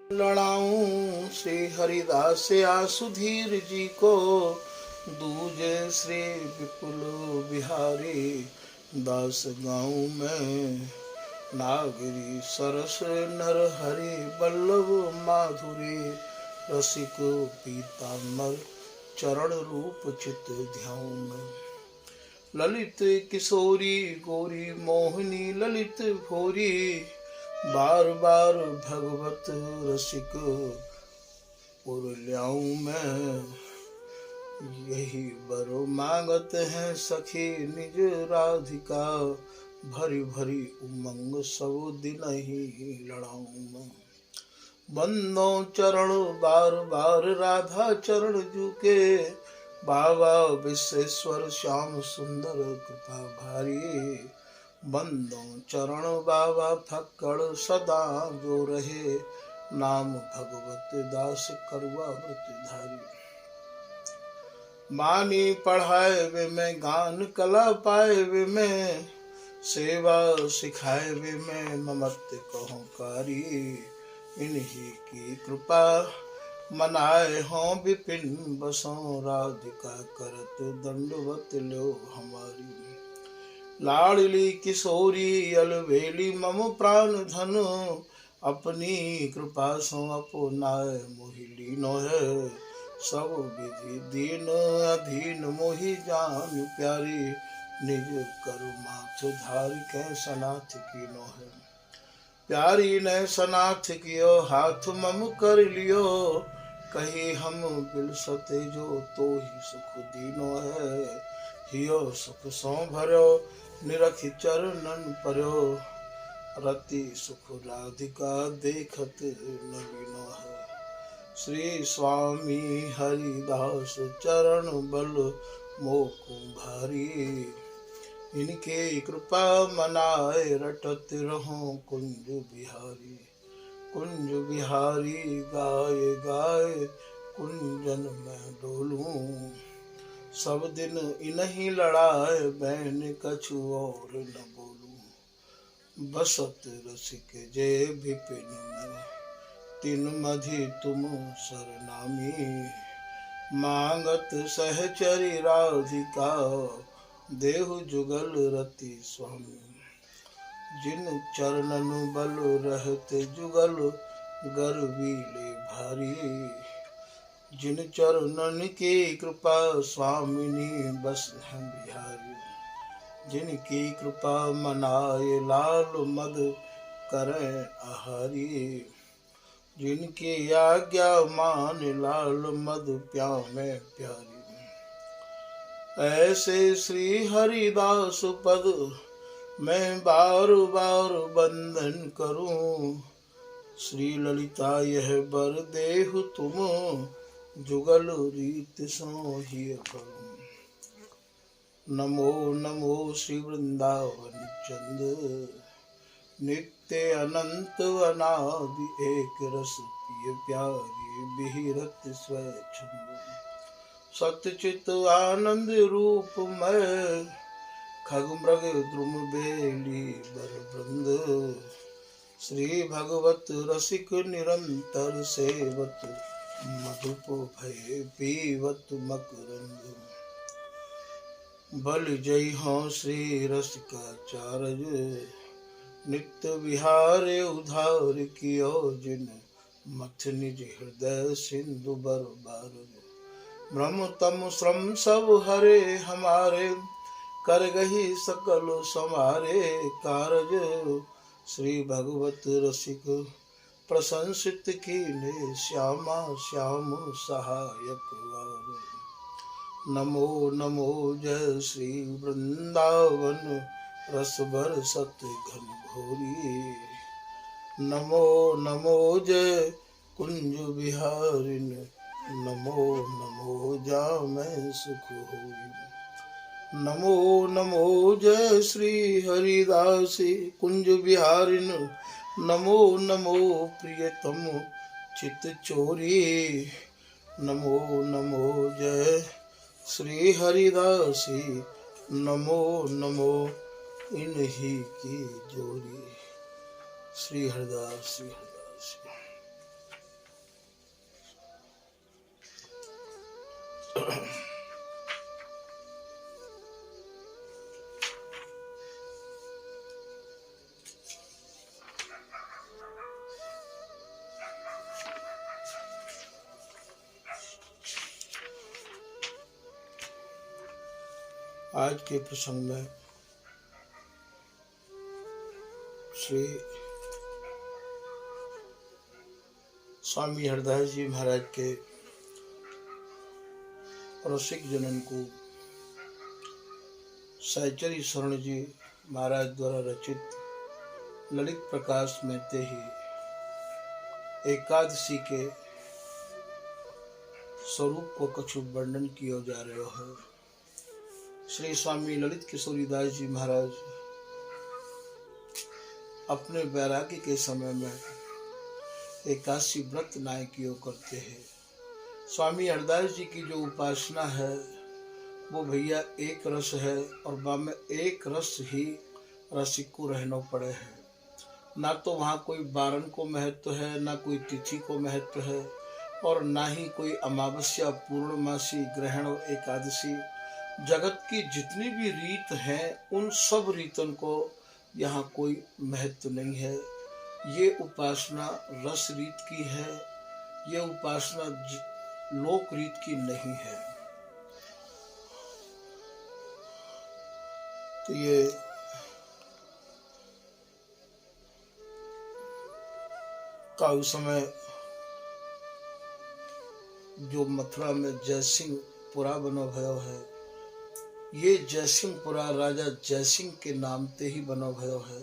लड़ाऊं श्री हरिदास आसुधीर जी को, दूजे श्री विपुल बिहारी दास गाऊं मैं। नागरी सरस नर हरि बल्लभ माधुरी, रसिक पीताम्बर चरण रूप चित ध्याऊं मैं। ललित किशोरी गौरी मोहिनी ललित भोरी, बार बार भगवत रसिक पुर ल्याऊं मैं। यही बर मांगत है सखी निज राधिका, भरी भरी उमंग सब दिन ही लड़ाऊं मैं। बंदो चरण बार बार राधा चरण झुके, बाबा विश्वेश्वर श्याम सुंदर कृपा भारी। बंदो चरण बाबा फक्कड़ सदा जो रहे, नाम भगवत दास करुआ व्रत धारी। मानी पढ़ाए वे मैं गान कला पाए वे मैं, सेवा सिखाए वे मैं ममत्व कहूँ कारी। इन्हीं की कृपा मनाए हों विपिन बसों, राधिका करत दंडवत लो हमारी। लाडली किशोरी अलवेली मम प्राण धन, अपनी कृपा सो अपनाए मोहि लीनो है। सब विधि दीन अधीन मोहि जान प्यारी, निज करु माथ धार के सनाथ कीनो है। प्यारी ने सनाथ कियो हाथ मम कर लियो, कही हम बिलसते जो तो ही सुख दीनो है। हियो सुख सो भरो निरखि चरणन पर्यो, रति सुख राधिका देखत नवीनो है। श्री स्वामी हरिदास चरण बल मोको भारी, इनके कृपा मनाए रटत रहो कुंज बिहारी। कुंज बिहारी गाए गाए कुंजन में डोलूं, सब दिन इन्हीं लड़ाए बैन कछु और न बोलूं। बसत रसिक जय विपिन में तिन मधि तुम सरनामी, मांगत सहचरी राधिका देहु जुगल रति स्वामी। जिन चरणन बल रहते जुगल गर्वीले भारी, जिन चरणन की कृपा स्वामिनी बस है बिहारी। जिनकी कृपा मनाए लाल मद करें आहारी, जिनकी आज्ञा मान लाल मद प्यामे प्यारी। ऐसे श्री हरिदास पद मैं बार बार बंदन करूं, श्री ललिता यह बर देहु तुम जुगल रीत सो ही करूं। नमो नमो श्री वृंदावन चंद, नित्य अनंत अनादि एक रस पिय प्यारी, बिहरत स्वच्छंद। सतचित आनंद रूप मैं खग मृग द्रुम बेली बर वृंद, श्री भगवत रसिक निरंतर सेवत, मधुप भय पीवत मकरंद। बल जय हो श्री रसिकाचार्य, नित्य विहारे उधार कियो जिन, मथ निज हृदय सिंधु बर बार। ब्रह्म तम श्रम सब हरे हमारे, कर गही सकल समारे कारज। श्री भगवत रसिक प्रशंसित कीने, श्यामा श्याम सहायक वार। नमो नमो जय श्री वृंदावन रस भर सत घन घोरी। नमो नमो जय कुंज बिहारिन, नमो नमो जामै सुख होई। नमो नमो जय श्री हरिदासी कुंज बिहारिन, नमो नमो प्रियतम चित चोरी। नमो नमो जय श्री हरिदासी, नमो नमो इन्हीं की जोरी। श्री हरिदास श्री हरिदास। आज के प्रसंग में श्री स्वामी हरदास जी महाराज के रसिक जनन को सहचरी शरण जी महाराज द्वारा रचित ललित प्रकाश में ते ही एकादशी के स्वरूप को कछु वर्णन किया जा रहा है। श्री स्वामी ललित किशोरीदास जी महाराज अपने वैराग्य के समय में एकादशी व्रत नाय किया करते हैं। स्वामी हरदास जी की जो उपासना है वो भैया एक रस है और वहाँ में एक रस ही रसिक को रहना पड़े है। ना तो वहाँ कोई बारन को महत्व है, ना कोई तिथि को महत्व है, और ना ही कोई अमावस्या, पूर्णमासी, ग्रहण और एकादशी। जगत की जितनी भी रीत हैं उन सब रीतन को यहाँ कोई महत्व नहीं है। ये उपासना रस रीत की है, ये उपासना लोक रीत की नहीं है। तो ये का उस समय जो मथुरा में जयसिंहपुरा बना भयो है, ये जयसिंहपुरा राजा जयसिंह के नाम ते ही बना भयो है।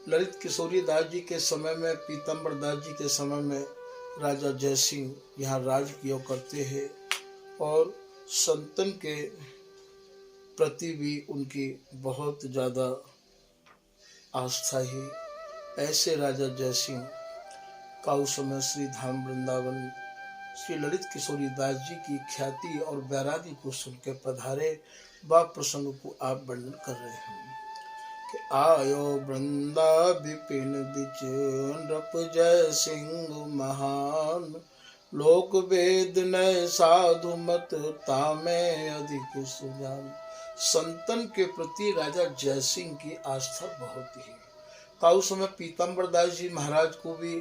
ललित किशोरी दास जी के समय में, पीतम्बर दास जी के समय में राजा जयसिंह यहाँ राज किया करते हैं और संतन के प्रति भी उनकी बहुत ज़्यादा आस्था ही। ऐसे राजा जयसिंह का उस समय श्री धाम वृंदावन श्री ललित किशोरी दास जी की ख्याति और वैरागी को सुन के पधारे। वह प्रसंग को आप वर्णन कर रहे हैं कि आयो वृंदा विपिन दिच नृप जय सिंह महान, लोक वेद नय साधु मत तामे अधिक सुजान। संतन के प्रति राजा जयसिंह की आस्था बहुत ही। का उस समय पीतम्बर दास जी महाराज को भी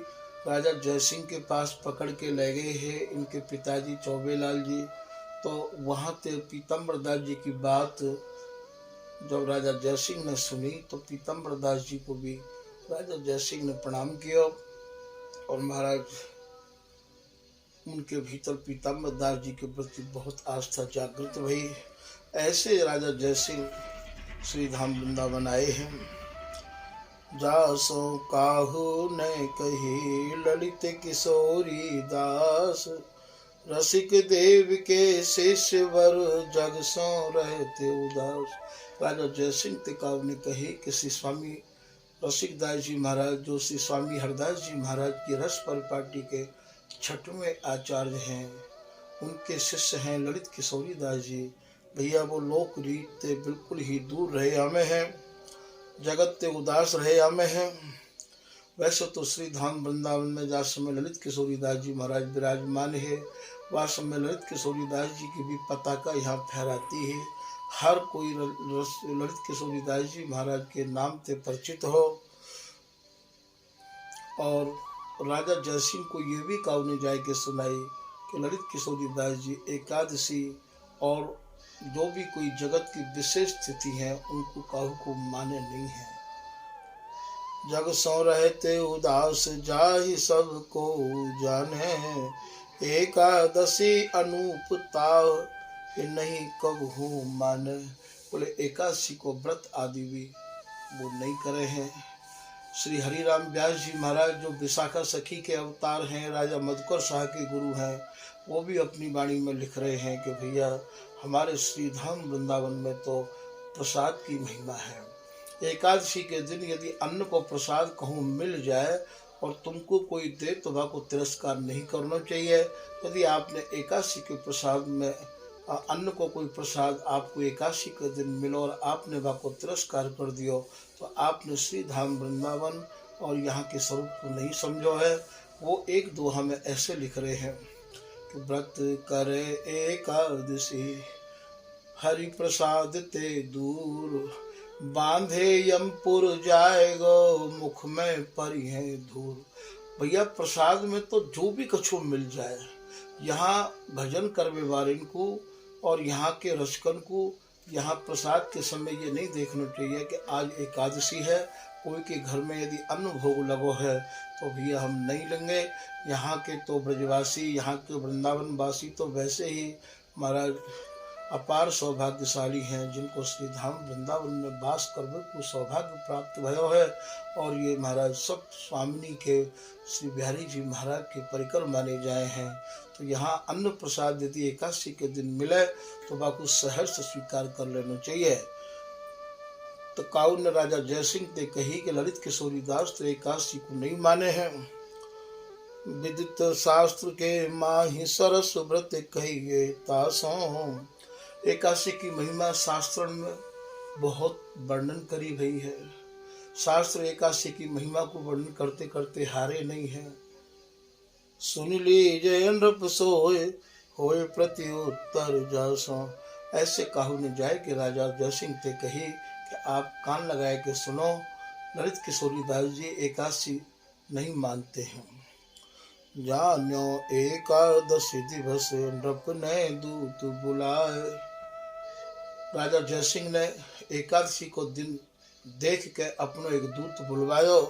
राजा जयसिंह के पास पकड़ के ले गए हैं इनके पिताजी चौबेलाल जी। तो वहाँ ते पीतम्बर दास जी की बात जब राजा जयसिंह ने सुनी तो पीतम्बर दास जी को भी राजा जयसिंह ने प्रणाम किया और महाराज उनके भीतर पीतम्बर दास जी के प्रति बहुत आस्था जागृत हुई। ऐसे राजा जयसिंह श्री धाम वृंदावन आए हैं। जासो काहू ने कही ललित किशोरी दास, रसिक देव के शिष्य वर जग सो रहते उदास। राजा जयसिंह तिकाव ने कही कि श्री स्वामी रसिक दास जी महाराज, जो श्री स्वामी हरदास जी महाराज की रस परिपाटी के छठवें आचार्य हैं, उनके शिष्य हैं ललित किशोरी दास जी। भैया वो लोक रीत ते बिल्कुल ही दूर रहे हमें हैं, जगत ते उदास रहे हमें हैं। वैसे तो श्री धाम वृंदावन में जहाँ समय ललित किशोरी दास जी महाराज विराजमान है, वह समय ललित किशोरी दास जी की भी पताका यहाँ फहराती है। हर कोई ललित किशोरी दास जी महाराज के नाम से परिचित हो। और राजा जयसिंह को ये भी कावने जाए के सुनाई कि ललित किशोरी दास जी एकादशी और जो भी कोई जगत की विशेष स्थिति है उनको काहू को माने नहीं है। जग सो रहते उदास जाहि सबको जाने, एकादशी अनूपता नहीं कबहू माने। बोले एकादशी को व्रत आदि भी वो नहीं करे हैं। श्री हरिराम व्यास जी महाराज जो विशाखा सखी के अवतार हैं, राजा मधुकर शाह के गुरु हैं, वो भी अपनी वाणी में लिख रहे हैं कि भैया हमारे श्री धाम वृंदावन में तो प्रसाद की महिमा है। एकादशी के दिन यदि अन्न को प्रसाद कहूँ मिल जाए और तुमको कोई दे तो वह को तिरस्कार नहीं करना चाहिए। यदि आपने एकादशी के प्रसाद में अन्न को कोई प्रसाद आपको एकादशी के दिन मिलो और आपने वह को तिरस्कार कर दियो तो आपने श्री धाम वृंदावन और यहाँ के स्वरूप को नहीं समझो है। वो एक दोहा में ऐसे लिख रहे हैं व्रत करे एकादशी, हरि प्रसाद ते दूर, बांधे यमपुर जाएगो, मुख में परी है धूल। भैया प्रसाद में तो जो भी कछु मिल जाए, यहाँ भजन करवे वारिन को और यहाँ के रचकन को यहाँ प्रसाद के समय ये नहीं देखना चाहिए कि आज एकादशी है, कोई के घर में यदि अन्न भोग लगो है तो भैया हम नहीं लेंगे। यहाँ के तो ब्रजवासी, यहाँ के वृंदावन वासी तो वैसे ही महाराज अपार सौभाग्यशाली हैं, जिनको श्री धाम वृंदावन में वास करने को सौभाग्य प्राप्त भयो है। और ये महाराज सब स्वामिनी के श्री बिहारी जी महाराज के परिकर माने जाए हैं। तो यहाँ अन्न प्रसाद यदि एकादशी के दिन मिले तो बाकू सहर्ष स्वीकार कर लेना चाहिए। तो काऊ ने राजा जयसिंह ने कही कि ललित किशोरी दास तो एकादशी को नहीं माने हैं। विदित शास्त्र के माही सरस व्रत कहिए तासों। एकादशी की महिमा शास्त्र में बहुत वर्णन करी गई है। शास्त्र एकादशी की महिमा को वर्णन करते करते हारे नहीं है। सुन लीजिए नृप सोए होए प्रत्युत्तर जासो। ऐसे काहू ने जाए कि राजा जयसिंह ते कही कि आप कान लगाए के सुनो, ललित किशोरी दास जी एकादशी नहीं मानते हैं। जान्यो एकादशी दिवस नृप ने दूत बुलाए। राजा जयसिंह ने एकादशी को दिन देख के अपनो एक दूत बुलवायो।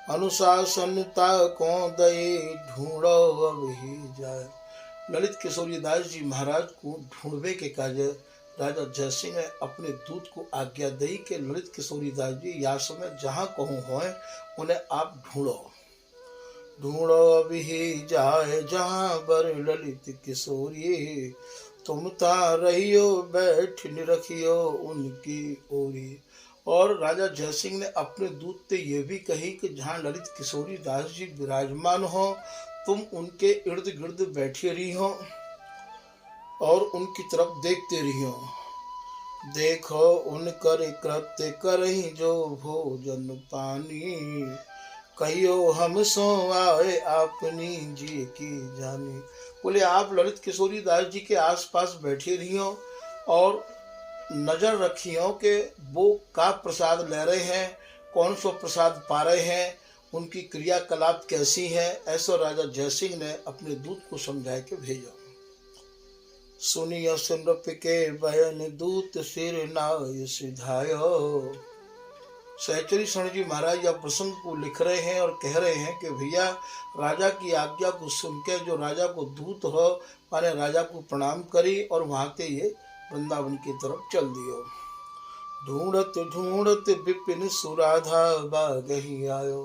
अनुशासनता को दये ढूंढो अब ही जाए। ललित किशोरी दास जी महाराज को ढूंढवे के कार्य राजा जयसिंह ने अपने दूत को आज्ञा दी कि ललित किशोरी दास जी या समय जहाँ कहूँ होए उन्हें आप ढूंढो। ढूंढो अब ही जाए जहाँ बर ललित किशोरी, तुम ता रहियो बैठ निरखियो उनकी ओरी। और राजा जयसिंह ने अपने दूत से ये भी कही कि जहाँ ललित किशोरी दास जी विराजमान हो, तुम उनके इर्द गिर्द बैठी रही हो और उनकी तरफ देखते रही हो। देखो उनकर कृत्य करही जो भोजन पानी, कहियो हम सो आए अपनी जी की जानी। बोले आप ललित किशोरी दास जी के आसपास बैठी रही हो और नजर रखी हो कि वो का प्रसाद ले रहे हैं, कौन सा प्रसाद पा रहे हैं, उनकी क्रियाकलाप कैसी है। ऐसा राजा जयसिंह ने अपने दूत को समझा के भेजा। सुनियो सुनप के बयन दूत सिर नाय सिधायो। सहचरी शरण जी महाराज यह प्रसंग को लिख रहे हैं और कह रहे हैं कि भैया राजा की आज्ञा को सुन के जो राजा को दूत हो माने राजा को प्रणाम करी और वहां के ये वृंदावन की तरफ चल दियो। ढूंढत ढूंढत विपिन सुराधा बाग ही आयो।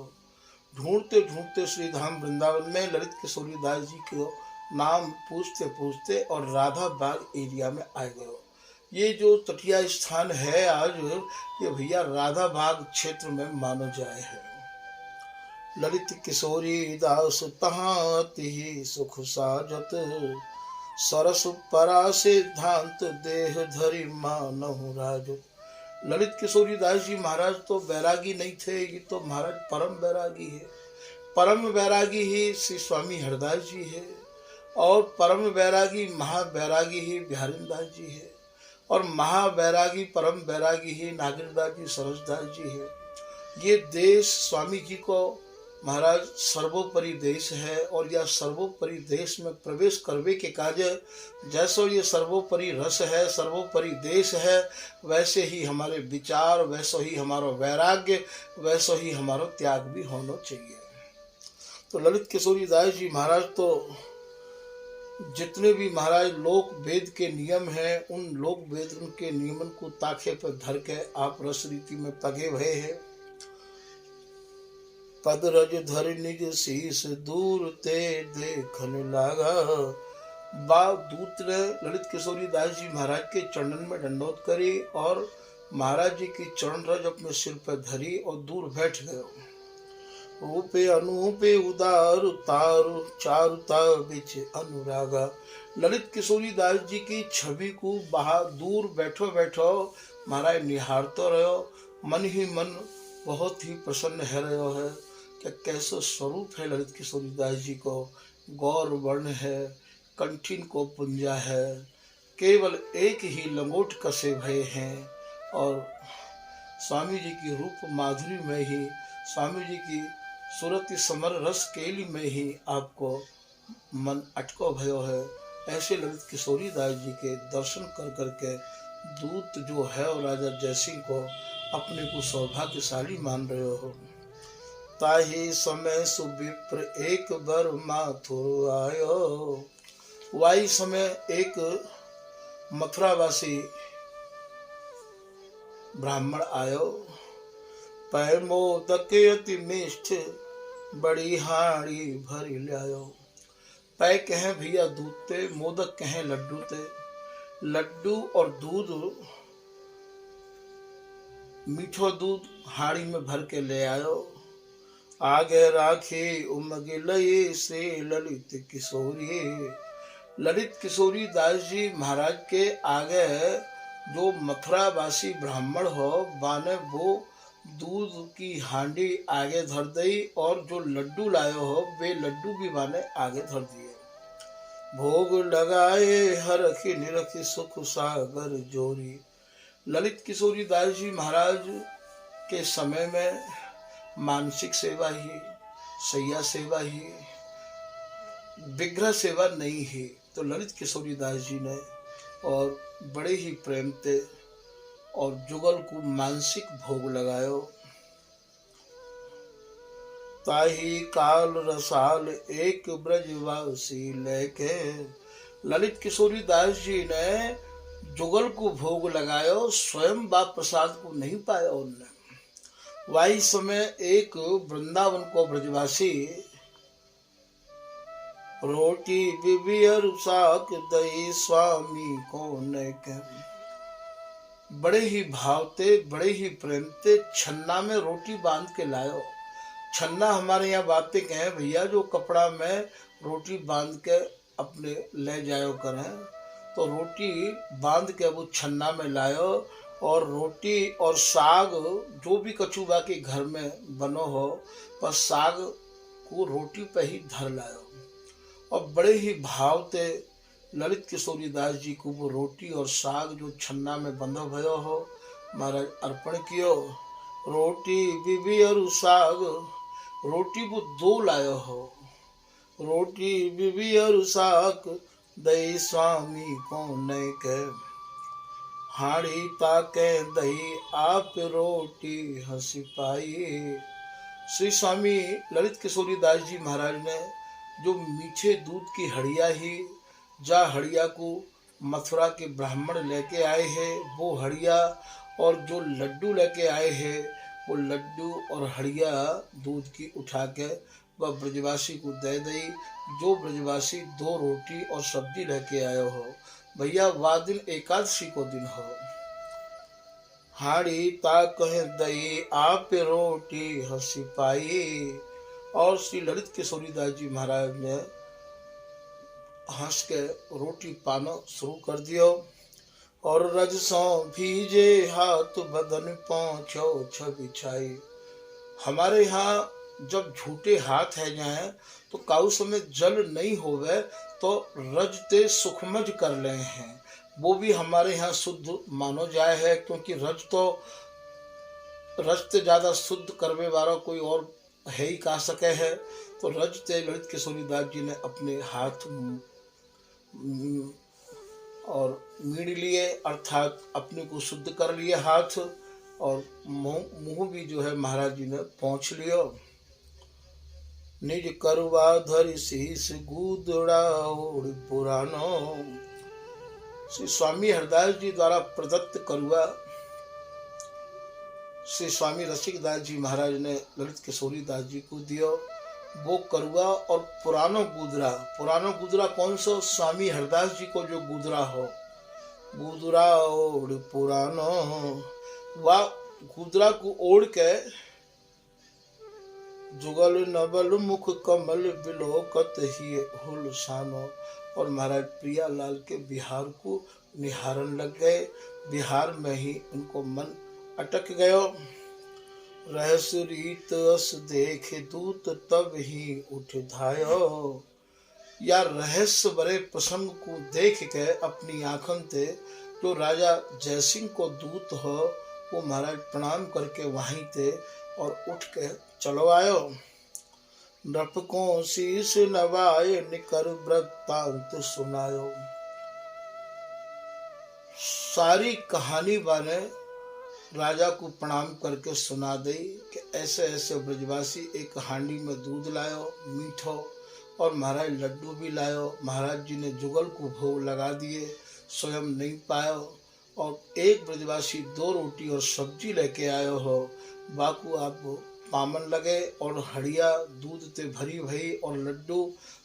ढूंढते ढूंढते श्री धाम वृंदावन में ललित किशोरी दास जी को नाम पूछते पूछते और राधा बाग एरिया में आ गए। ये जो तटिया स्थान है आज ये भैया राधा बाग क्षेत्र में मानो जाए है। ललित किशोरी दास तहाँ ही सुख साजत, सरस परा सिद्धांत देह धरि मानहु राज। ललित किशोरी दास जी महाराज तो बैरागी नहीं थे, ये तो महाराज परम बैरागी है। परम बैरागी ही श्री स्वामी हरदास जी है और परम बैरागी महाबैरागी ही बिहारी दास जी है और महाबैरागी परम बैरागी ही नागेंद्रदास जी सरसदास जी है। ये देश स्वामी जी को महाराज सर्वोपरि देश है और यह सर्वोपरि देश में प्रवेश करवे के कार्य जैसो ये सर्वोपरि रस है, सर्वोपरि देश है, वैसे ही हमारे विचार, वैसे ही हमारा वैराग्य, वैसे ही हमारा त्याग भी होना चाहिए। तो ललित किशोरी दास जी महाराज तो जितने भी महाराज लोक वेद के नियम हैं उन लोक वेद के नियमन को ताखे पर धर के आप रस रीति में पगे भये हैं। पद रज धर निज शीस दूर ते देखन लागा। बा दूत ने ललित किशोरी दास जी महाराज के चरणन में दंडोत करी और महाराज जी की चरण रज अपने सिर पर धरी और दूर बैठ गए। रूपे अनूपे उदार तारु चारुता बिच अनुरागा। ललित किशोरी दास जी की छवि को बाहर दूर बैठो बैठो महाराज निहारते रहो। मन ही मन बहुत ही प्रसन्न है रहो है कि कैसो स्वरूप है ललित किशोरी दास जी को। गौर वर्ण है, कंठीन को पुंजा है, केवल एक ही लंगोट कसे भय हैं। और स्वामी जी की रूप माधुरी में ही, स्वामी जी की सुरति समर रस केली में ही आपको मन अटको भयो है। ऐसे ललित किशोरी दास जी के दर्शन कर करके दूत जो है और राजा जयसिंह को अपने को सौभाग्यशाली मान रहे हो। ताहि समय सुविप्र एक बर माथुर आयो। वाई समय एक मथुरावासी ब्राह्मण आयो। पै मोदक अति मिष्ठ बड़ी हाड़ी भरी लायो। पै कहें भैया दूध ते, मोदक कहें लड्डू ते। लड्डू और दूध, मीठो दूध हाड़ी में भर के ले आयो। आगे राखे उमगिलये से ललित किशोरी। ललित किशोरी दास जी महाराज के आगे जो मथुरावासी ब्राह्मण हो बाने वो दूध की हांडी आगे धर दई और जो लड्डू लायो हो वे लड्डू भी बाने आगे धर दिए। भोग लगाए हरखी निरखी सुख सागर जोरी। ललित किशोरी दास जी महाराज के समय में मानसिक सेवा ही, सैया सेवा ही, विग्रह सेवा नहीं ही। तो ललित किशोरी दास जी ने और बड़े ही प्रेम थे और जुगल को मानसिक भोग लगायो। ताही काल रसाल एक ब्रजवासी लेके। ललित किशोरी दास जी ने जुगल को भोग लगायो, स्वयं बाप प्रसाद को नहीं पाया उनने। वाही समय एक वृंदावन को ब्रजवासी रोटी बिबियर साक दही स्वामी को ने के। बड़े ही भाव थे, बड़े ही प्रेम थे। छन्ना में रोटी बांध के लायो। छन्ना हमारे यहाँ बातें कहें भैया जो कपड़ा में रोटी बांध के अपने ले जायो करें, तो रोटी बांध के वो छन्ना में लायो और रोटी और साग जो भी कचूबा के घर में बनो हो पर साग को रोटी पे ही धर लायो। और बड़े ही भाव थे ललित किशोरी दास जी को वो रोटी और साग जो छन्ना में बंधो भयो हो महाराज अर्पण कियो। रोटी बीबी और साग, रोटी वो दो लायो हो। रोटी बीबी और साग दही स्वामी को नहीं के। हाड़ी ताके दही आप रोटी हंसी पाई। श्री स्वामी ललित किशोरी दास जी महाराज ने जो मीठे दूध की हड़िया ही, जा हड़िया को मथुरा के ब्राह्मण लेके आए हैं वो हड़िया, और जो लड्डू लेके आए हैं वो लड्डू और हड़िया दूध की उठा के वह ब्रजवासी को दे दी। जो ब्रजवासी दो रोटी और सब्जी लेके आए हो भैया वह दिन एकादशी को दिन हो। हाड़ी ता कहे दही आप रोटी हंसी पाई। और श्री ललित किशोरी दास जी महाराज ने हंस के रोटी पाना शुरू कर दियो। और रजसों भीजे हाथ बदन पहुँचो छवि छाई। हमारे यहाँ जब झूठे हाथ है जाए तो काउ समय जल नहीं होवे तो रजते सुखमज कर ले हैं, वो भी हमारे यहाँ शुद्ध मानो जाए है, क्योंकि रजते ज्यादा शुद्ध करने वाला कोई और है ही कहा सके है। तो रजते ललित किशोरी दास जी ने अपने हाथ और मीड़ लिए, अर्थात अपने को शुद्ध कर लिए हाथ, और मुंह भी जो है महाराज जी ने पहुँच लियो। निज करवा धरि शीस गुदड़ा ओढ़ पुरानो। श्री स्वामी हरदास जी द्वारा प्रदत्त करुआ श्री स्वामी रसिक दास जी महाराज ने ललित किशोरी दास जी को दियो। वो करुआ और पुरानो गुदरा कौन सा? स्वामी हरदास जी को जो गुदरा हो, गुदरा ओढ़ पुरानो, वह गुदरा को ओढ़ के जुगल नबल मुख कमल बिलोकत ही हुलसानो। और महाराज प्रियालाल के बिहार को निहारन लग गए। बिहार में ही उनको मन अटक गयो। रहस रीत अस देखे दूत तब ही उठ धायो। या रहस्य भरे प्रसंग को देख के अपनी आंखन ते जो राजा जयसिंह को दूत हो वो महाराज प्रणाम करके वहीं थे और उठ के चलो आयो। नृप को शीश नवाए निकर वृत्तांत सुनायो। सारी कहानी वाले राजा को प्रणाम करके सुना दे कि ऐसे ऐसे ब्रजवासी एक हांडी में दूध लायो मीठो और महाराज लड्डू भी लायो। महाराज जी ने जुगल को भोग लगा दिए, स्वयं नहीं पायो और एक ब्रजवासी 2 रोटी और सब्जी लेके आयो हो। बाकू आप पामन लगे और हड़िया दूध ते भरी भई और लड्डू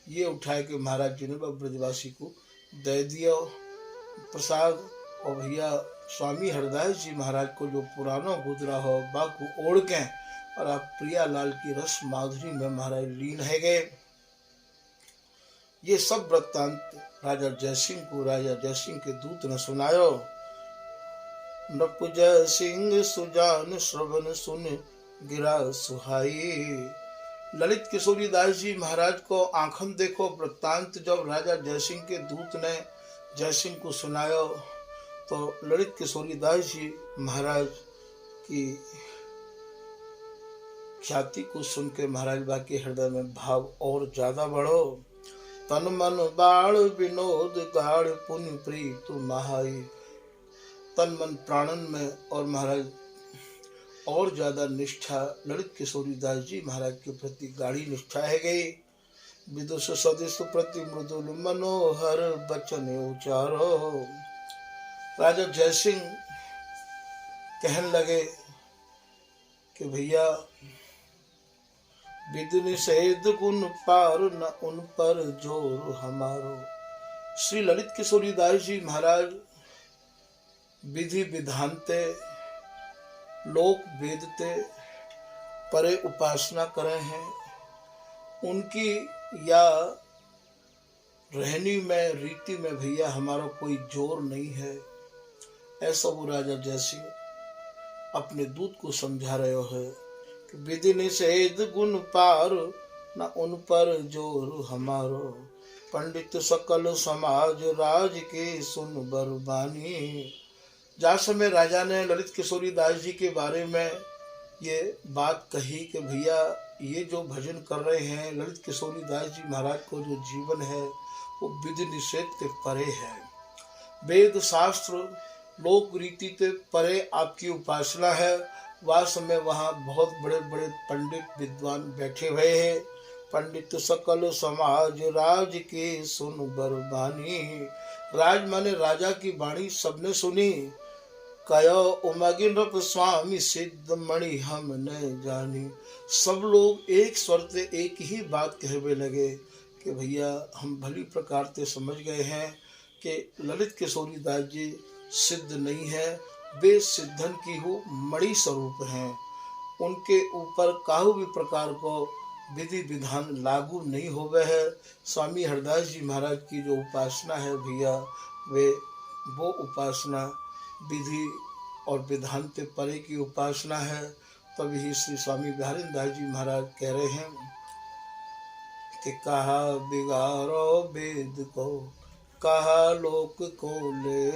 ये उठाए के महाराज जी ने ब्रजवासी को दे दिया प्रसाद। और भैया स्वामी हरदास जी महाराज को जो पुराना गुजरा हो बाकू ओढ़ के और आप प्रियालाल की रस माधुरी में महाराज लीन है गए। ये सब वृत्तांत राजा जयसिंह को राजा जयसिंह के दूत ने सुनायो। नृप जयसिंह सुजान श्रवण सुन गिरा सुहाई। ललित किशोरी दास जी महाराज को आंखन देखो वृत्तांत जब राजा जयसिंह के दूत ने जयसिंह को सुनायो तो ललित किशोरी दास जी महाराज की ख्याति को सुन के महाराज बा के हृदय में भाव और ज्यादा बढ़ो। तन मन बाण विनोद गाढ़ पुण्य प्रीत महाई। तन मन प्राणन में और महाराज और ज्यादा निष्ठा ललित किशोरी दास जी महाराज के प्रति गाढ़ी निष्ठा है गई। विदुष सदिश प्रति मृदुल मनोहर बचन उचारो। राजा जयसिंह कहने लगे कि भैया विधि निषेध गुण पार न उन पर जोर हमारो। श्री ललित किशोरी दास जी महाराज विधि विधानते लोक वेदते परे उपासना करे हैं। उनकी या रहनी में रीति में भैया हमारा कोई जोर नहीं है। ऐसा वो राजा जयसिंह अपने दूत को समझा रहे है कि विधि निषेध गुण पार न उन पर जोर हमारो। पंडित सकल समाज राज के सुन बरबानी। जा समय राजा ने ललित किशोरी दास जी के बारे में ये बात कही कि भैया ये जो भजन कर रहे हैं ललित किशोरी दास जी महाराज को जो जीवन है वो विधि निषेध के परे है। वेद शास्त्र लोक रीति के परे आपकी उपासना है। वास्तव में वहाँ बहुत बड़े बड़े पंडित विद्वान बैठे हुए हैं। पंडित सकल समाज राज के सुन बरबानी। राज माने राजा की वाणी सबने सुनी। कयो उमगी नृप स्वामी सिद्ध मणि हम न जानी। सब लोग एक स्वर से एक ही बात कहने लगे कि भैया हम भली प्रकार से समझ गए हैं कि ललित किशोरी दास जी सिद्ध नहीं है, वे सिद्धन की हो मणि स्वरूप हैं। उनके ऊपर काहू भी प्रकार को विधि विधान लागू नहीं होवे है। स्वामी हरदास जी महाराज की जो उपासना है भैया वे वो उपासना विधि और विधान के परे की उपासना है। तभी श्री स्वामी बिहारी दास जी महाराज कह रहे हैं कि कहा बिगाड़ो वेद को कहा लोक को ले।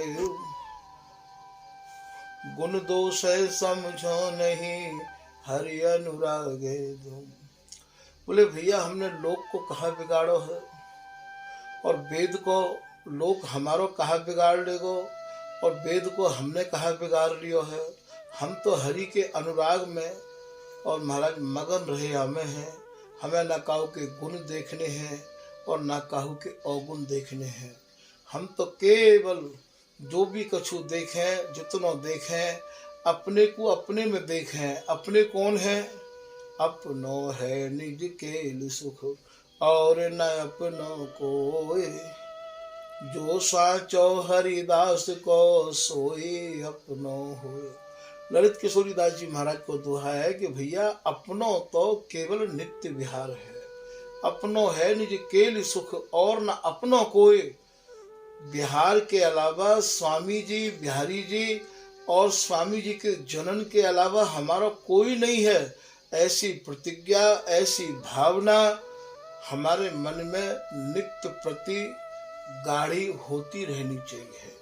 गुण दोष समझो नहीं हरि अनुरागे दो। बोले भैया हमने लोक को कहा बिगाड़ो है और वेद को लोक हमारो कहा बिगाड़ लेगो और वेद को हमने कहा बिगाड़ लियो है। हम तो हरि के अनुराग में और महाराज मगन रहे हमें हैं। हमें ना काहू के गुण देखने हैं और ना काहू के अवगुण देखने हैं। हम तो केवल जो भी कछु देखें जितना देखें अपने को अपने में देखें। अपने कौन है? अपनो है निज केल सुख और न अपनों को। जो साचो हरिदास को सोई अपनो होए। ललित किशोरी दास जी महाराज को दोहा है कि भैया अपनों तो केवल नित्य विहार है। अपनों है निज केल सुख और न अपनों कोई। बिहार के अलावा स्वामी जी बिहारी जी और स्वामी जी के जनन के अलावा हमारा कोई नहीं है। ऐसी प्रतिज्ञा ऐसी भावना हमारे मन में नित्य प्रति गाढ़ी होती रहनी चाहिए।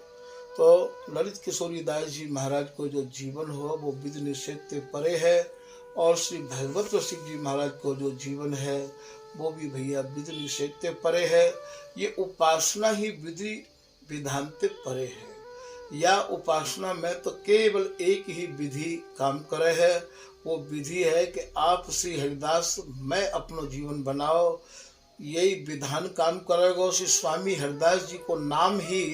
तो ललित किशोरी दास जी महाराज को जो जीवन हुआ वो विधि निषेध से परे है, और श्री भगवत रसिक जी महाराज को जो जीवन है वो भी भैया विधि निषेध से परे है। ये उपासना ही विधि विधान से परे है। या उपासना में तो केवल एक ही विधि काम करे है, वो विधि है कि आप श्री हरिदास मैं अपनो जीवन बनाओ, यही विधान काम करेगा। श्री स्वामी हरिदास जी को नाम ही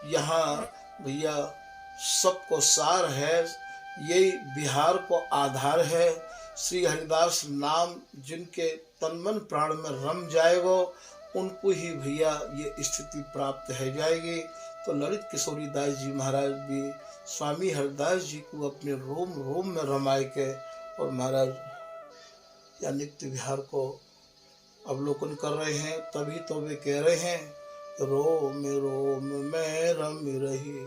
यहाँ भैया सबको सार है, यही बिहार को आधार है। श्री हरिदास नाम जिनके तन मन प्राण में रम जाएगा उनको ही भैया ये स्थिति प्राप्त है जाएगी। तो ललित किशोरी दास जी महाराज भी स्वामी हरिदास जी को अपने रोम रोम में रमाए के और महाराज या नित्य विहार को अवलोकन कर रहे हैं। तभी तो वे कह रहे हैं रोम रोम में रम रही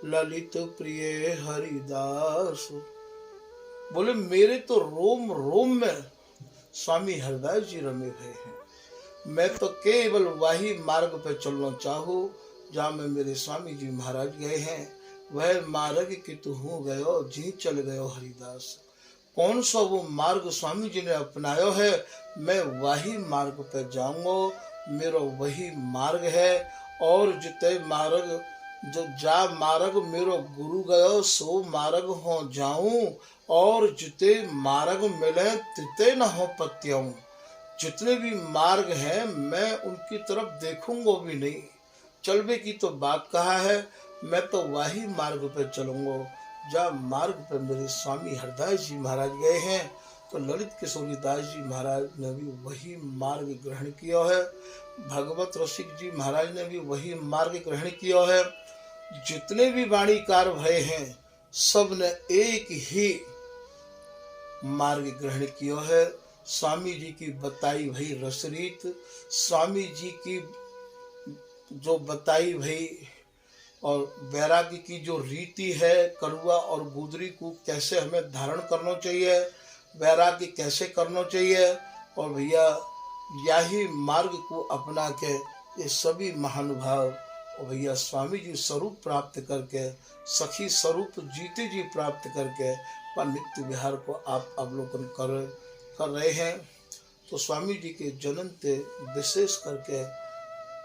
ललित प्रिय हरिदास। बोले मेरे तो रोम रोम में स्वामी हरिदास जी रमे हुए हैं, मैं तो केवल वही मार्ग पर चलना चाहूँ जहाँ में मेरे स्वामी जी महाराज गए हैं। वह मार्ग कि तू हूँ गयो जी चल गयो हरिदास। कौन सा वो मार्ग स्वामी जी ने अपनायो है, मैं वही मार्ग पर जाऊंगा, मेरा वही मार्ग है। और जिते मार्ग जो जा मार्ग मेरो गुरु गयो सो मार्ग हो जाऊं, और जिते मार्ग मिले तिते न हो पत्याऊं। जितने भी मार्ग हैं मैं उनकी तरफ देखूंगा भी नहीं। चलबे की तो बात कहा है, मैं तो वही मार्ग पर चलूंगा जहाँ मार्ग पर मेरे स्वामी हरिदास जी महाराज गए हैं। तो ललित किशोरी दास जी महाराज ने भी वही मार्ग ग्रहण किया है, भगवत रसिक जी महाराज ने भी वही मार्ग ग्रहण किया है। जितने भी वाणीकार भय हैं सब ने एक ही मार्ग ग्रहण किया है। स्वामी जी की बताई भई रसरीत, स्वामी जी की जो बताई भई और वैराग्य की जो रीति है, कड़ुआ और गुदरी को कैसे हमें धारण करना चाहिए, वैराग्य कैसे करना चाहिए, और भैया यही मार्ग को अपना के ये सभी महानुभाव और भैया स्वामी जी स्वरूप प्राप्त करके, सखी स्वरूप जीते जी प्राप्त करके पर नित्य विहार को आप अवलोकन कर रहे हैं। तो स्वामी जी के जन्म से विशेष करके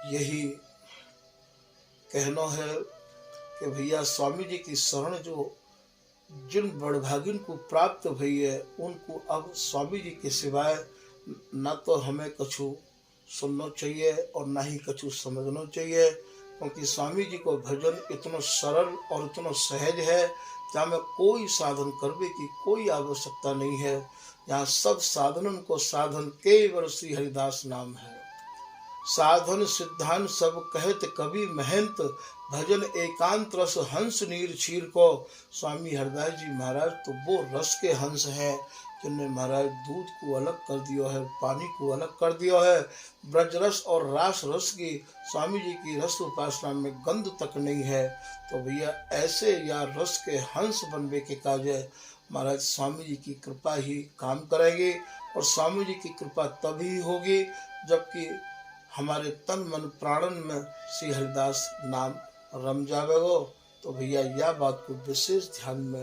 यही कहना है कि भैया स्वामी जी की शरण जो जिन बड़भागिन को प्राप्त भई है उनको अब स्वामी जी के सिवाय न तो हमें कछु सुनना चाहिए और ना ही कछु समझना चाहिए, क्योंकि स्वामी जी को भजन इतना सरल और इतना सहज है जहाँ में कोई साधन करने की कोई आवश्यकता नहीं है। यहाँ सब साधनों को साधन केवल श्री हरिदास नाम है। साधन सिद्धांत सब कहत कवि महंत, भजन एकांत रस हंस नीर क्षीर को। स्वामी हरिदास जी महाराज तो वो रस के हंस हैं जिनने महाराज दूध को अलग कर दिया है, पानी को अलग कर दिया है। ब्रज रस और रास रस की स्वामी जी की रस उपासना में गंध तक नहीं है। तो भैया ऐसे या रस के हंस बनने के कार्य महाराज स्वामी जी की कृपा ही काम करेगी, और स्वामी जी की कृपा तभी होगी जबकि हमारे तन मन प्राणन में श्री हरिदास नाम रम जावेगो। तो भैया यह बात को विशेष ध्यान में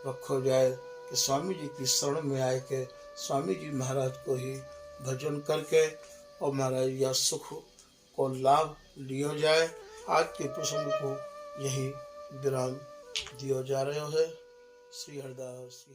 रखो जाए कि स्वामी जी की शरण में आए के स्वामी जी महाराज को ही भजन करके और महाराज यह सुख को लाभ लिया जाए। आज के प्रसंग को यही विराम दिया जा रहा है। श्री हरिदास।